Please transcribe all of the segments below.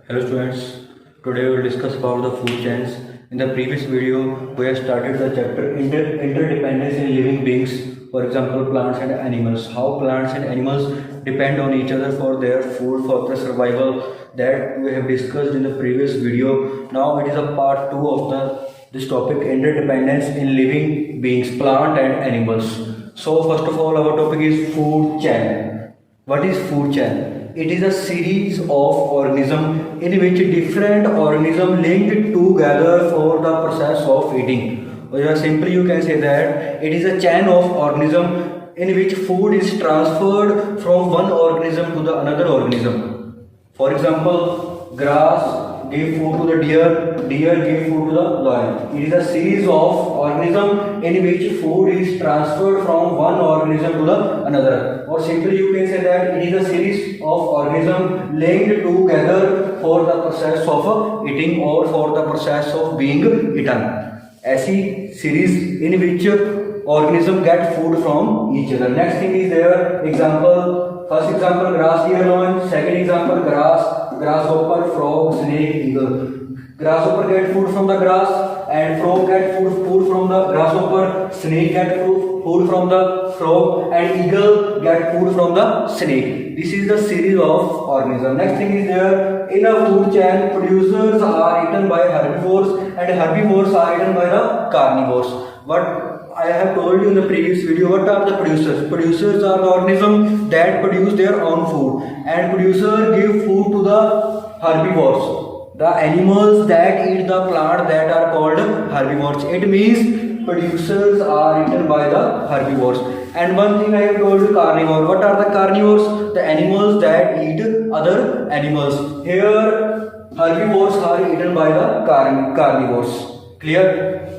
Hello students, today we will discuss about the food chains. In the previous video, we have started the chapter interdependence in living beings, for example plants and animals. How plants and animals depend on each other for their food, for their survival, that we have discussed in the previous video. Now it is a part 2 of this topic, interdependence in living beings, plant and animals. So first of all, our topic is food chain. What is food chain? It is a series of organisms in which different organisms linked together for the process of eating. Or simply you can say that it is a chain of organisms in which food is transferred from one organism to the another organism. For example, grass give food to the deer give food to the lion. It is a series of organisms in which food is transferred from one organism to the another. Or simply you can say that it is a series of organisms linked together for the process of eating or for the process of being eaten. ऐसी series in which organism get food from each other. Next thing is there example. First example grass, deer, lion. Second example grasshopper, frog, snake, eagle. Grasshopper get food from the grass and frog get food from the grasshopper. Snake get food from the frog and eagle get food from the snake. This is the series of organisms. Next thing is there in a food chain, producers are eaten by herbivores and herbivores are eaten by the carnivores. What I have told you in the previous video, what are the producers? Producers are the organisms that produce their own food, and producers give food to the herbivores, the animals that eat the plant, that are called herbivores. It means producers are eaten by the herbivores. And one thing I have told you, carnivore. What are the carnivores? The animals that eat other animals. Here herbivores are eaten by the carnivores. Clear?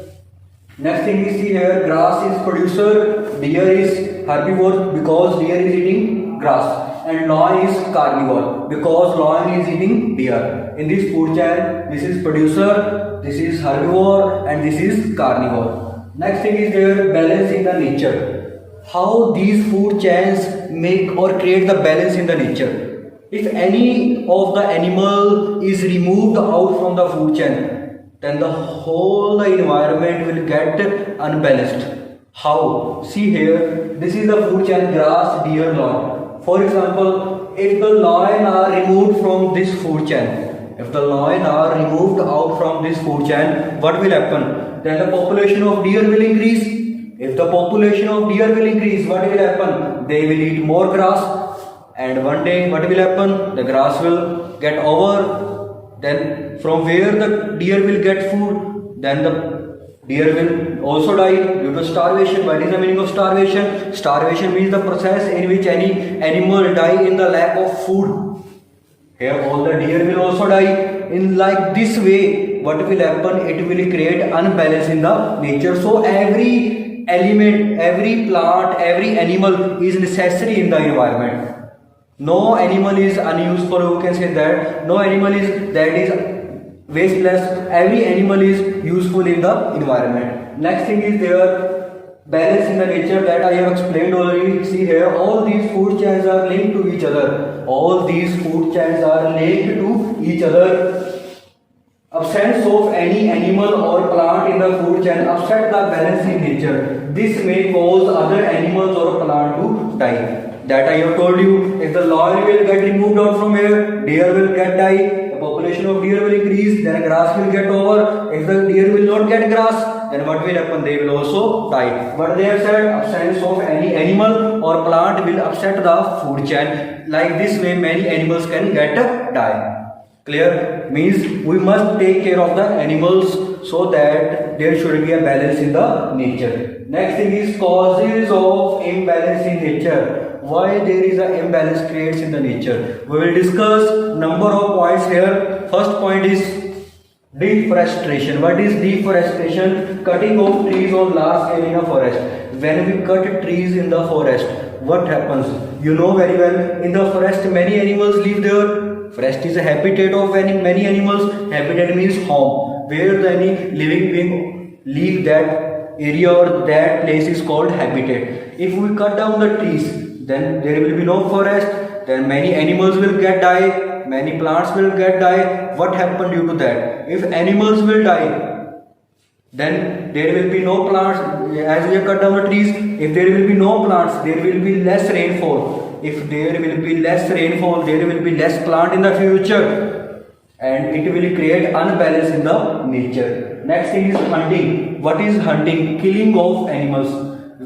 Next thing is see here, grass is producer, deer is herbivore because deer is eating grass, and lion is carnivore because lion is eating deer. In this food chain, this is producer, this is herbivore and this is carnivore. Next thing is there balance in the nature. How these food chains make or create the balance in the nature. If any of the animal is removed out from the food chain, then the whole environment will get unbalanced. How? See here, this is the food chain grass, deer, lion. For example, if the lion are removed from this food chain, if the lion are removed out from this food chain, what will happen? Then the population of deer will increase. If the population of deer will increase, what will happen? They will eat more grass, and one day what will happen? The grass will get over. Then from where the deer will get food, then the deer will also die due to starvation. What is the meaning of starvation? Starvation means the process in which any animal die in the lack of food. Here all the deer will also die. In like this way, what will happen? It will create unbalance in the nature. So every element, every plant, every animal is necessary in the environment. No animal is unuseful, you can say that. No animal is wasteless. Every animal is useful in the environment. Next thing is there balance in the nature, that I have explained already. See here, all these food chains are linked to each other. All these food chains are linked to each other. Absence of any animal or plant in the food chain upset the balance in nature. This may cause other animals or plant to die. That I have told you. If the lion will get removed out from here, deer will get die. The population of deer will increase, then grass will get over. If the deer will not get grass, then what will happen? They will also die. But they have said absence of any animal or plant will upset the food chain. Like this way, many animals can get die. Clear? Means we must take care of the animals so that there should be a balance in the nature. Next thing is causes of imbalance in nature. Why there is an imbalance creates in the nature. We will discuss number of points here. First point is deforestation. What is deforestation? Cutting of trees on large scale in a forest. When we cut trees in the forest, what happens? You know very well, in the forest many animals live there. Forest is a habitat of many animals. Habitat means home, where any living being live. That area or that place is called habitat. If we cut down the trees, then there will be no forest, then many animals will get die, many plants will get die. What happened due to that? If animals will die, then there will be no plants. As we have cut down the trees, if there will be no plants, there will be less rainfall. If there will be less rainfall, there will be less plant in the future, and it will create unbalance in the nature. Next thing is hunting. What is hunting? Killing of animals.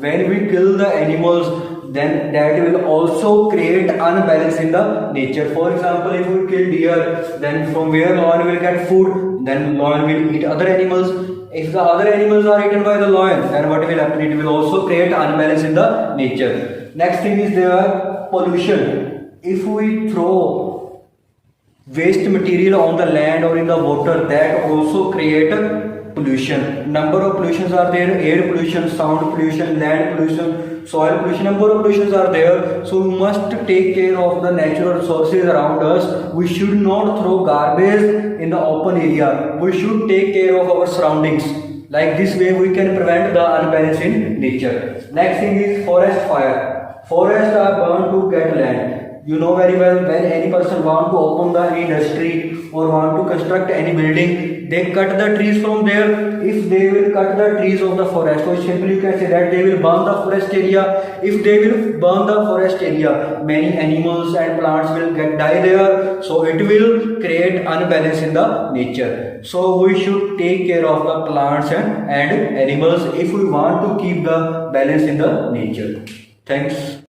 When we kill the animals, then that will also create unbalance in the nature. For example, if we kill deer, then from where lion will get food, then lion will eat other animals. If the other animals are eaten by the lion, then what will happen? It will also create unbalance in the nature. Next thing is there pollution. If we throw waste material on the land or in the water, that also create pollution. Number of pollutions are there: air pollution, sound pollution, land pollution, soil pollution. Number of pollutions are there. So we must take care of the natural resources around us. We should not throw garbage in the open area. We should take care of our surroundings. Like this way we can prevent the unbalance in nature. Next thing is forest fire. Forests are burned to get land. You know very well, when any person want to open the any industry or want to construct any building, they cut the trees from there. If they will cut the trees of the forest, so simply you can say that they will burn the forest area. If they will burn the forest area, many animals and plants will die there. So it will create unbalance in the nature. So we should take care of the plants and animals if we want to keep the balance in the nature. Thanks.